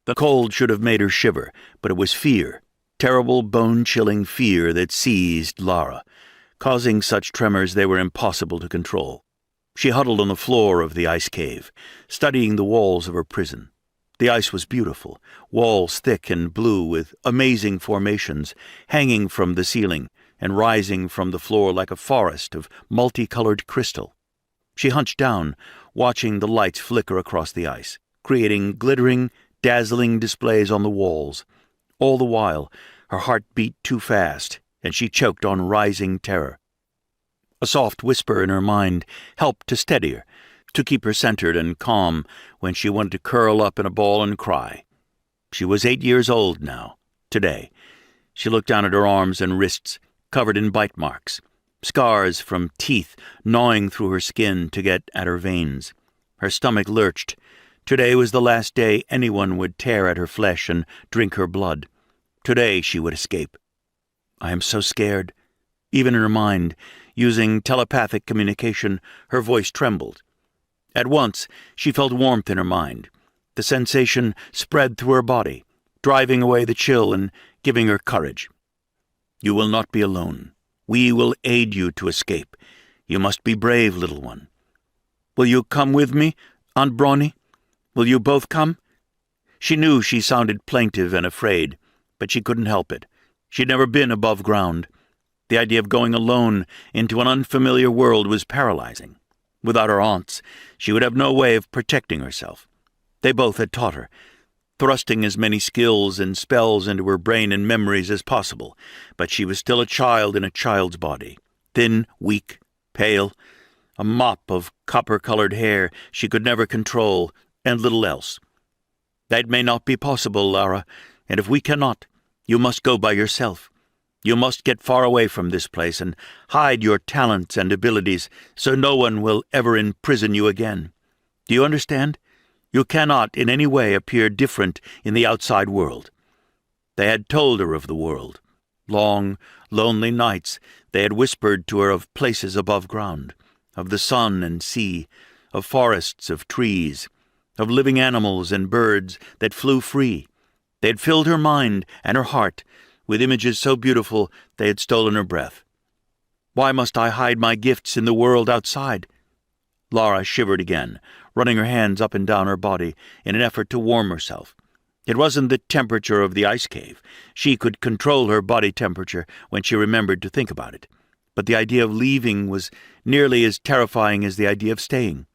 The cold should have made her shiver, but it was fear, terrible bone-chilling fear that seized Lara, causing such tremors they were impossible to control. She huddled on the floor of the ice cave, studying the walls of her prison. The ice was beautiful, walls thick and blue with amazing formations hanging from the ceiling and rising from the floor like a forest of multicolored crystal. She hunched down, watching the lights flicker across the ice, creating glittering, dazzling displays on the walls. All the while, her heart beat too fast, and she choked on rising terror. A soft whisper in her mind helped to steady her, to keep her centered and calm when she wanted to curl up in a ball and cry. She was 8 years old now, today. She looked down at her arms and wrists, covered in bite marks, scars from teeth gnawing through her skin to get at her veins. Her stomach lurched. Today was the last day anyone would tear at her flesh and drink her blood. Today she would escape. I am so scared. Even in her mind, using telepathic communication, her voice trembled. At once, she felt warmth in her mind. The sensation spread through her body, driving away the chill and giving her courage. You will not be alone. We will aid you to escape. You must be brave, little one. Will you come with me, Aunt Brawny? Will you both come? She knew she sounded plaintive and afraid, but she couldn't help it. She'd never been above ground. The idea of going alone into an unfamiliar world was paralyzing. Without her aunts, she would have no way of protecting herself. They both had taught her, thrusting as many skills and spells into her brain and memories as possible, but she was still a child in a child's body, thin, weak, pale, a mop of copper-colored hair she could never control, and little else. That may not be possible, Lara, and if we cannot, you must go by yourself. You must get far away from this place and hide your talents and abilities so no one will ever imprison you again. Do you understand? You cannot in any way appear different in the outside world. They had told her of the world. Long, lonely nights they had whispered to her of places above ground, of the sun and sea, of forests of trees, of living animals and birds that flew free. They had filled her mind and her heart with images so beautiful they had stolen her breath. Why must I hide my gifts in the world outside? Lara shivered again, running her hands up and down her body in an effort to warm herself. It wasn't the temperature of the ice cave. She could control her body temperature when she remembered to think about it. But the idea of leaving was nearly as terrifying as the idea of staying.